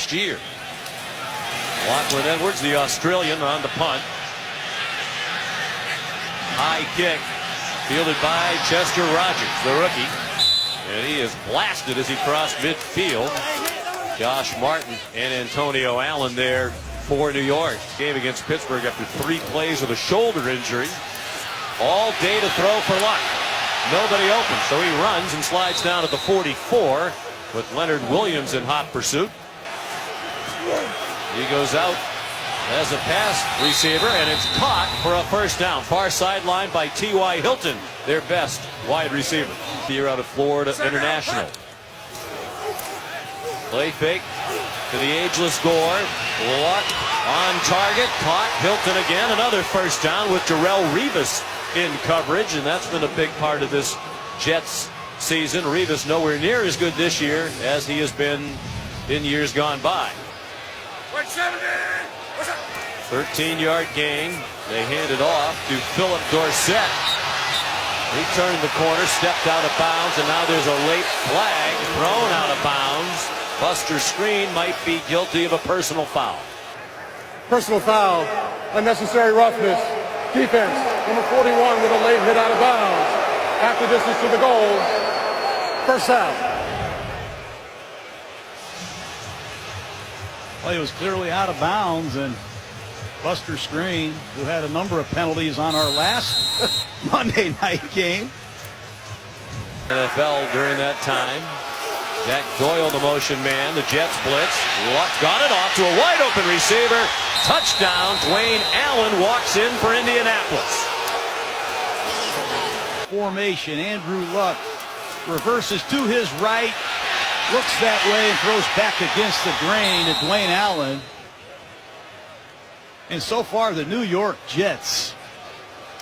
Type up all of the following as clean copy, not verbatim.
last year. Lachlan Edwards, the Australian, on the punt. High kick fielded by Chester Rogers, the rookie. And he is blasted as he crossed midfield. Josh Martin and Antonio Allen there for New York. Game against Pittsburgh after 3 plays with a shoulder injury. All day to throw for Luck. Nobody open, so he runs and slides down to the 44 with Leonard Williams in hot pursuit. He goes out as a pass receiver, and it's caught for a first down. Far sideline by T.Y. Hilton, their best wide receiver. Here out of Florida International. Play fake to the ageless Gore. Luck on target. Caught. Hilton again. Another first down with Darrelle Revis in coverage, and that's been a big part of this Jets season. Revis nowhere near as good this year as he has been in years gone by. 13-yard gain. They hand it off to Philip Dorsett. He turned the corner, stepped out of bounds, and now there's a late flag thrown out of bounds. Buster Skrine might be guilty of a personal foul. Personal foul, unnecessary roughness, defense, number 41 with a late hit out of bounds. Half the distance to the goal, first down. Well, he was clearly out of bounds, and Buster Skrine, who had a number of penalties on our last Monday night game. NFL during that time. Jack Doyle, the motion man. The Jets blitz. Luck got it off to a wide open receiver. Touchdown. Dwayne Allen walks in for Indianapolis. Formation. Andrew Luck reverses to his right. Looks that way and throws back against the grain to Dwayne Allen. And so far, the New York Jets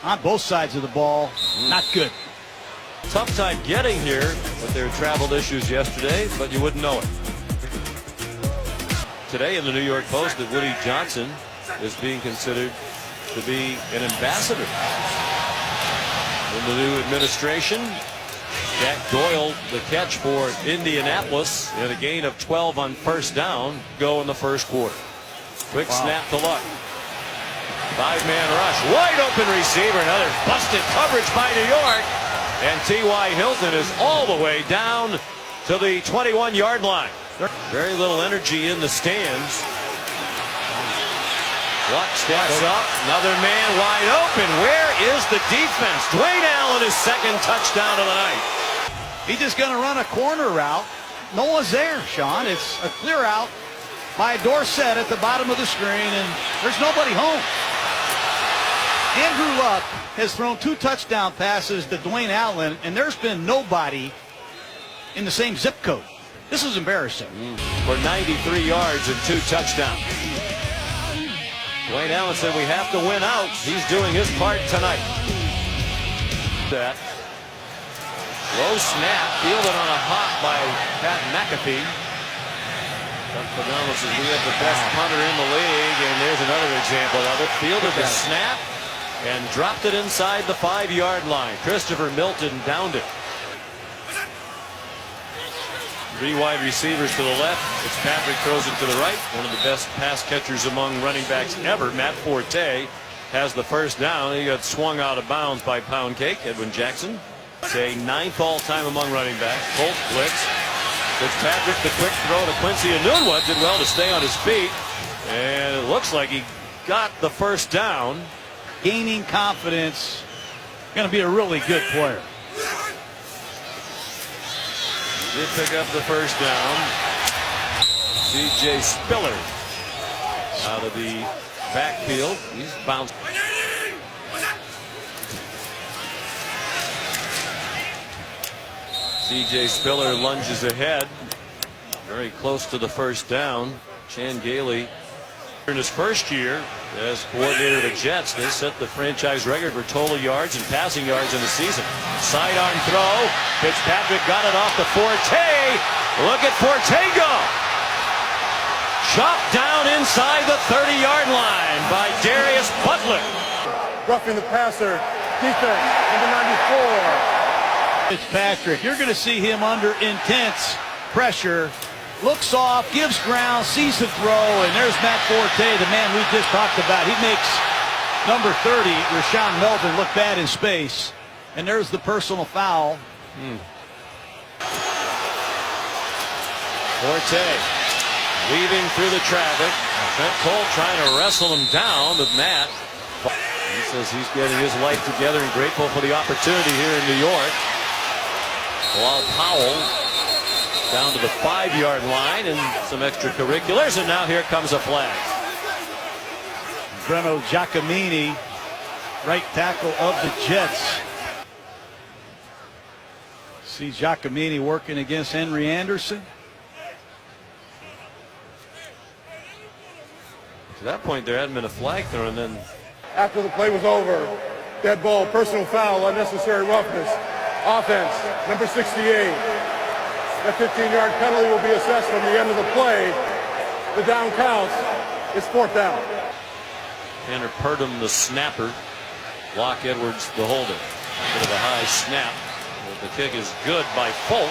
on both sides of the ball, not good. Tough time getting here with their travel issues yesterday, but you wouldn't know it. Today in the New York Post that Woody Johnson is being considered to be an ambassador in the new administration. Jack Doyle, the catch for Indianapolis, and a gain of 12 on first down, go in the first quarter. Quick snap to Luck. 5-man rush, wide open receiver, another busted coverage by New York, and T.Y. Hilton is all the way down to the 21-yard line. Very little energy in the stands. Luck steps up, another man wide open. Where is the defense? Dwayne Allen, his second touchdown of the night. He's just going to run a corner route. No one's there, Sean. It's a clear out by Dorsett at the bottom of the screen, and there's nobody home. Andrew Luck has thrown 2 touchdown passes to Dwayne Allen, and there's been nobody in the same zip code. This is embarrassing. For 93 yards and 2 touchdowns. Dwayne Allen said we have to win out. He's doing his part tonight. That low snap, fielded on a hop by Pat McAfee. Phenomenal says we have the best punter in the league, and there's another example of it. Fielded the snap and dropped it inside the 5-yard line. Christopher Milton downed it. 3 wide receivers to the left. Fitzpatrick throws it to the right. One of the best pass catchers among running backs ever, Matt Forte, has the first down. He got swung out of bounds by Pound Cake, Edwin Jackson. It's a 9th all-time among running backs. Colt blitz. Fitzpatrick, the quick throw to Quincy Enunwa, did well to stay on his feet. And it looks like he got the first down. Gaining confidence. Going to be a really good player. Did pick up the first down. C.J. Spiller out of the backfield. He's bounced. C.J. Spiller lunges ahead. Very close to the first down. Chan Gailey, in his first year as coordinator of the Jets, they set the franchise record for total yards and passing yards in the season. Sidearm throw. Fitzpatrick got it off to Forte. Look at Forte go. Chopped down inside the 30-yard line by Darius Butler. Roughing the passer, defense, number 94. Fitzpatrick, you're going to see him under intense pressure looks off, gives ground, sees the throw, and there's Matt Forte, the man we just talked about. He makes number 30, Rashawn Melvin, look bad in space. And there's the personal foul. Forte weaving through the traffic. Trent Colt trying to wrestle him down, but Matt, he says he's getting his life together and grateful for the opportunity here in New York. While Powell down to the 5-yard line and some extracurriculars, and now here comes a flag. Breno Giacomini, right tackle of the Jets. See Giacomini working against Henry Anderson. To that point, there hadn't been a flag thrown. Then, After the play was over, dead ball, personal foul, unnecessary roughness. Offense, number 68. That 15-yard penalty will be assessed from the end of the play. The down counts. It's 4th down. Tanner Purdom, the snapper. Locke Edwards, the holder. A bit of a high snap. The kick is good by Colt.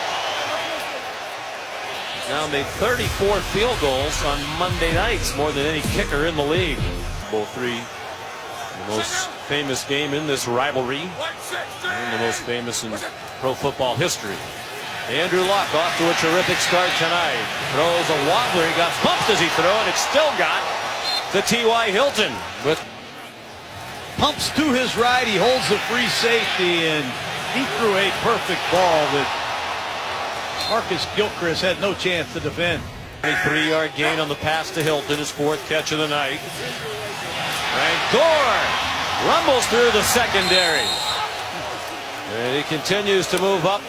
He's now made 34 field goals on Monday nights, more than any kicker in the league. Bowl 3, the most famous game in this rivalry, and the most famous in pro football history. Andrew Luck off to a terrific start tonight. Throws a wobbler. He got bumped as he threw, and it's still got the T.Y. Hilton with Pumps to his right. He holds the free safety, and he threw a perfect ball that Marcus Gilchrist had no chance to defend. 23-yard gain on the pass to Hilton, his 4th catch of the night. And Gore rumbles through the secondary. And he continues to move up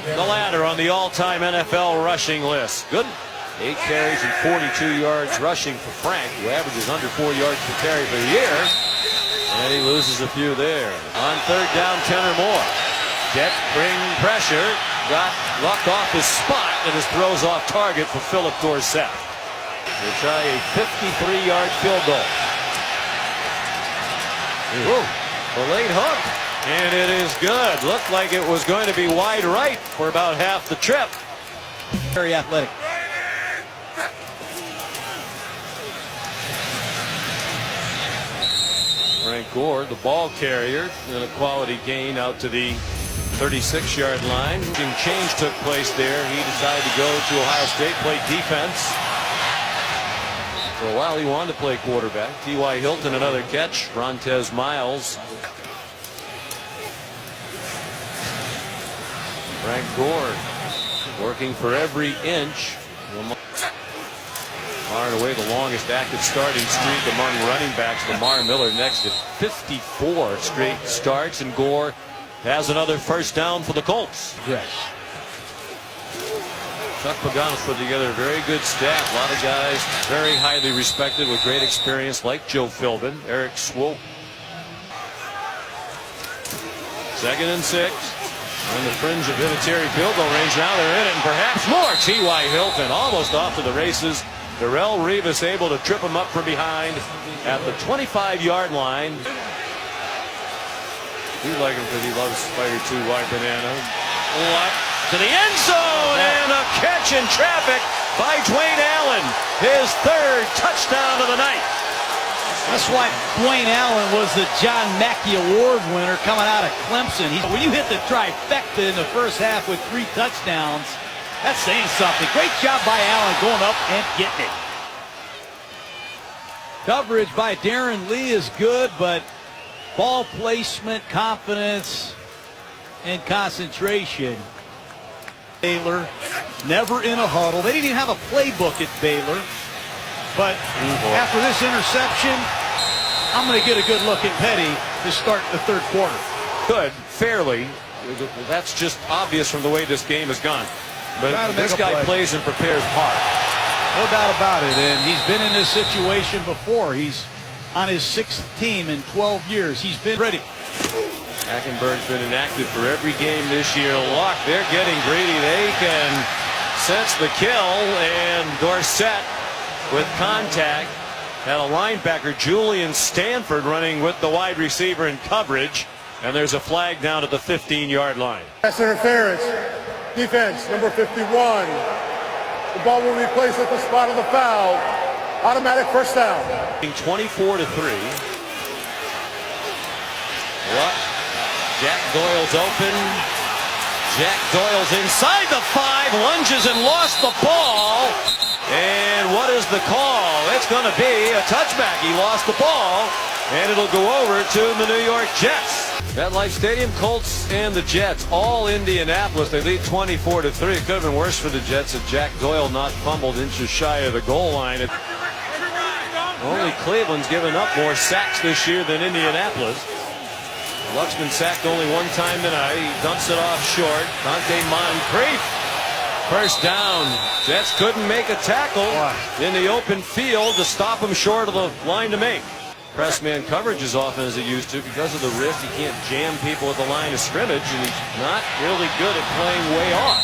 the ladder on the all-time NFL rushing list. Good. 8 carries and 42 yards rushing for Frank, who averages under 4 yards per carry for the year. And he loses a few there. On 3rd down, 10 or more. Jet bring pressure. Got Luck off his spot, and his throws off target for Philip Dorsett. They try a 53-yard field goal. Ooh, a late hook, and it is good. Looked like it was going to be wide right for about half the trip. Very athletic. Frank Gore, the ball carrier, and a quality gain out to the 36-yard line. Change took place there. He decided to go to Ohio State, play defense. For a while, he wanted to play quarterback. T.Y. Hilton, another catch. Rontez Miles. Frank Gore working for every inch. Far and away the longest active starting streak among running backs. Lamar Miller next at 54 straight starts, and Gore has another first down for the Colts. Yes. Chuck Pagano's put together a very good staff. A lot of guys very highly respected with great experience, like Joe Philbin, Eric Swope. 2nd and 6. On the fringe of military field goal range. Now they're in it, and perhaps more. T.Y. Hilton almost off to the races. Darrelle Revis able to trip him up from behind at the 25-yard line. We like him because he loves Spider 2 White Banana. What? To the end zone, and a catch in traffic by Dwayne Allen. His 3rd touchdown of the night. That's why Dwayne Allen was the John Mackey Award winner coming out of Clemson. When you hit the trifecta in the first half with 3 touchdowns, that's saying something. Great job by Allen going up and getting it. Coverage by Darren Lee is good, but ball placement, confidence, and concentration. Baylor, never in a huddle. They didn't even have a playbook at Baylor. But after this interception, I'm going to get a good look at Petty to start the 3rd quarter. Good, fairly. That's just obvious from the way this game has gone. But this guy plays and prepares hard. No doubt about it. And he's been in this situation before. He's on his 6th team in 12 years. He's been ready. Hackenberg's been inactive for every game this year. Luck, they're getting greedy. They can sense the kill, and Dorsett with contact had a linebacker, Julian Stanford, running with the wide receiver in coverage, and there's a flag down at the 15-yard line. Pass interference. Defense, number 51. The ball will be placed at the spot of the foul. Automatic first down. 24-3. Luck. Jack Doyle's open. Jack Doyle's inside the 5, lunges and lost the ball. And what is the call? It's going to be a touchback. He lost the ball, and it'll go over to the New York Jets. MetLife Stadium, Colts and the Jets, all Indianapolis. They lead 24-3. It could have been worse for the Jets if Jack Doyle not fumbled inches shy of the goal line. Only Cleveland's given up more sacks this year than Indianapolis. Luck's been sacked only one time tonight. He dumps it off short. Dante Moncrief. First down. Jets couldn't make a tackle in the open field to stop him short of the line to make. Press man coverage as often as he used to because of the wrist. He can't jam people at the line of scrimmage, and he's not really good at playing way off.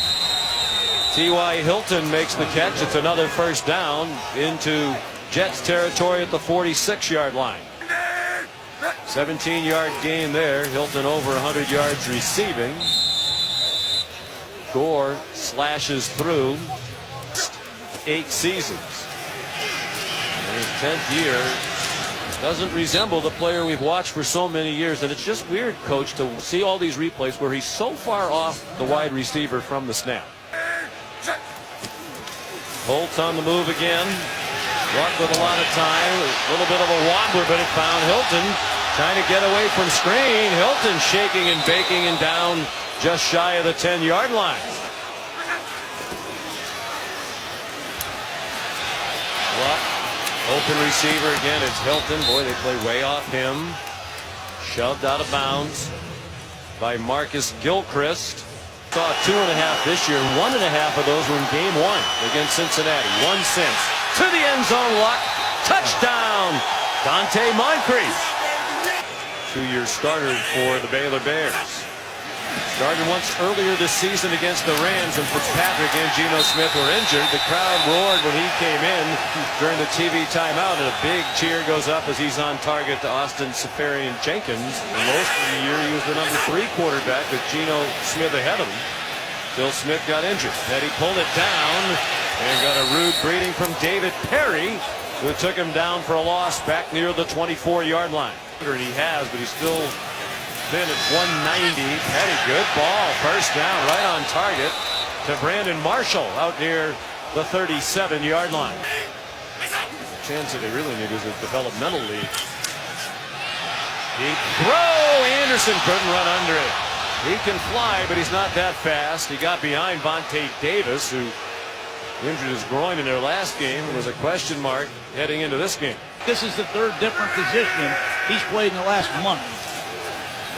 T.Y. Hilton makes the catch. It's another first down into Jets territory at the 46-yard line. 17-yard gain there. Hilton over 100 yards receiving. Gore slashes through 8 seasons. In his 10th year, doesn't resemble the player we've watched for so many years. And it's just weird, Coach, to see all these replays where he's so far off the wide receiver from the snap. Colts on the move again. Luck with a lot of time. A little bit of a wobbler, but it found Hilton. Trying to get away from screen. Hilton shaking and baking and down just shy of the 10-yard line. Luck. Open receiver again. It's Hilton. Boy, they play way off him. Shoved out of bounds by Marcus Gilchrist. Saw 2.5 this year. 1.5 of those were in game 1 against Cincinnati. 1 since. To the end zone. Luck. Touchdown. Dante Moncrief. 2-year starter for the Baylor Bears. Started once earlier this season against the Rams, and Fitzpatrick and Geno Smith were injured. The crowd roared when he came in during the TV timeout, and a big cheer goes up as he's on target to Austin Seferian-Jenkins. And most of the year he was the number 3 quarterback with Geno Smith ahead of him. Till Smith got injured. Then he pulled it down and got a rude greeting from David Perry, who took him down for a loss back near the 24-yard line. And he has, but he's still thin at 190. Petty, good ball. First down, right on target to Brandon Marshall out near the 37-yard line. The chance that they really need is a developmental lead. Deep throw. Anderson couldn't run under it. He can fly, but he's not that fast. He got behind Vontae Davis, who injured his groin in their last game. It was a question mark heading into this game. This is the 3rd different position he's played in the last month.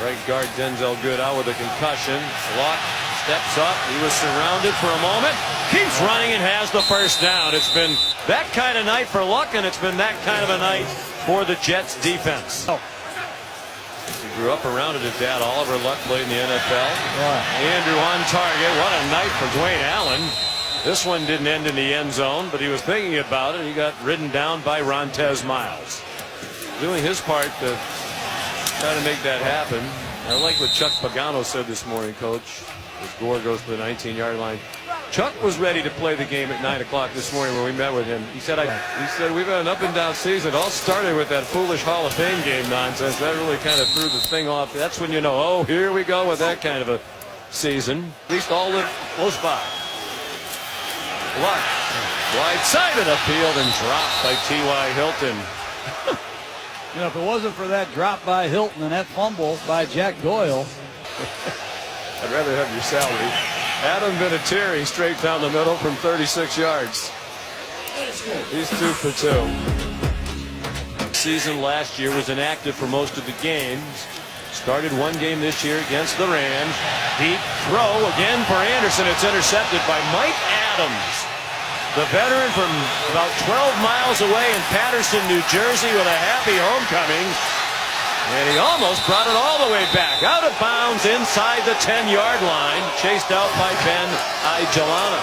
Right guard Denzel Good out with a concussion. Luck steps up. He was surrounded for a moment. Keeps running and has the first down. It's been that kind of night for Luck, and it's been that kind of a night for the Jets defense. He grew up around it. His dad, Oliver Luck, played in the NFL. Andrew on target. What a night for Dwayne Allen. This one didn't end in the end zone, but he was thinking about it. He got ridden down by Rontez Miles. Doing his part to try to make that happen. I like what Chuck Pagano said this morning, Coach, as Gore goes to the 19-yard line. Chuck was ready to play the game at 9 o'clock this morning when we met with him. He said, we've had an up-and-down season. It all started with that foolish Hall of Fame game nonsense. That really kind of threw the thing off. That's when you know, oh, here we go with that kind of a season. At least all live close by. Luck, wide side of the field and dropped by T.Y. Hilton. You know, if it wasn't for that drop by Hilton and that fumble by Jack Doyle. I'd rather have your salary. Adam Vinatieri straight down the middle from 36 yards. He's 2 for 2. Season last year was inactive for most of the games. Started one game this year against the Rams. Deep throw again for Anderson. It's intercepted by Mike Adams, the veteran from about 12 miles away in Paterson, New Jersey, with a happy homecoming. And he almost brought it all the way back. Out of bounds inside the 10-yard line. Chased out by Ben Igelana.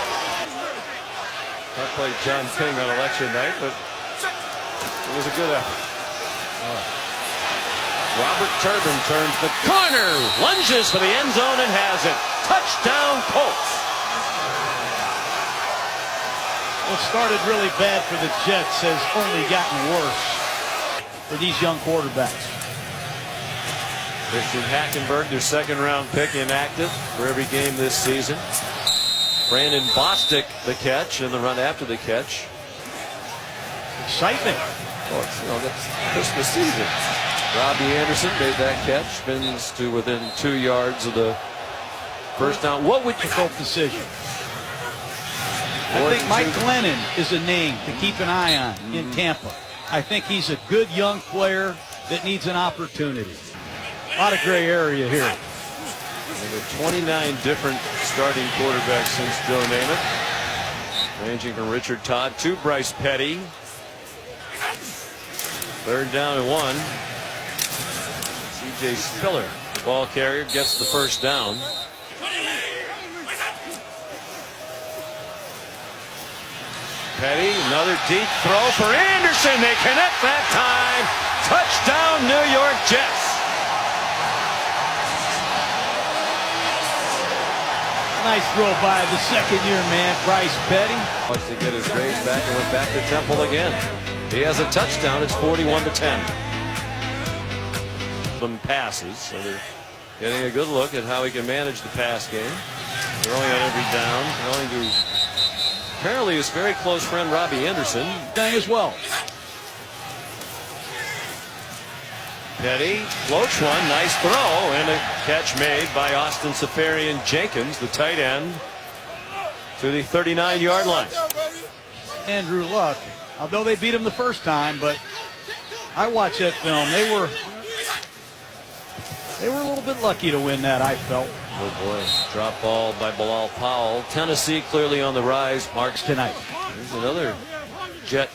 I played John King on election night, but it was a good effort. Robert Turbin turns the corner, lunges for the end zone and has it. Touchdown Colts. What started really bad for the Jets has only gotten worse for these young quarterbacks. Christian Hackenberg, their second-round pick, inactive for every game this season. Brandon Bostic, the catch, and the run after the catch. Excitement. Oh, that's Christmas season. Robbie Anderson made that catch, spins to within 2 yards of the first down. What would you difficult decision? I think Mike Glennon is a name to keep an eye on in Tampa. I think he's a good young player that needs an opportunity. A lot of gray area here. There are 29 different starting quarterbacks since Joe Namath, ranging from Richard Todd to Bryce Petty. Third down and 1. C.J. Spiller, the ball carrier, gets the first down. Petty, another deep throw for Anderson. They connect that time. Touchdown, New York Jets. Nice throw by the second-year man, Bryce Petty. Wants to get his grades back and went back to Temple again. He has a touchdown. It's 41-10. Some passes, so they're getting a good look at how he can manage the pass game. Throwing on every down, throwing to apparently his very close friend Robbie Anderson. Thing as well. Petty floats one, nice throw, and a catch made by Austin Safarian Jenkins, the tight end, to the 39-yard line. Andrew Luck, although they beat him the first time, but I watched that film. They were a little bit lucky to win that, I felt. Oh boy, drop ball by Bilal Powell. Tennessee clearly on the rise. Marks tonight. There's another Jet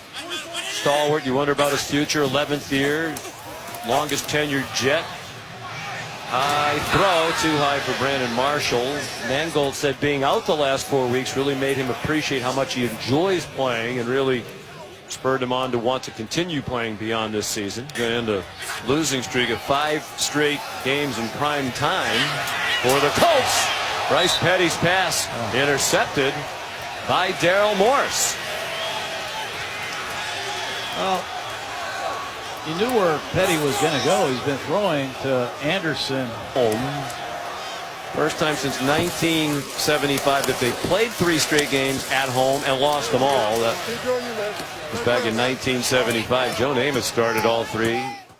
stalwart. You wonder about his future. 11th year. Longest tenured Jet. High throw, too high for Brandon Marshall. Mangold said being out the last 4 weeks really made him appreciate how much he enjoys playing and really spurred him on to want to continue playing beyond this season. Going into losing streak of 5 straight games in prime time for the Colts. Bryce Petty's pass intercepted by Daryl Morse. Well, you knew where Petty was going to go. He's been throwing to Anderson. Home. First time since 1975 that they played 3 straight games at home and lost them all. That was back in 1975. Joe Namath started all 3.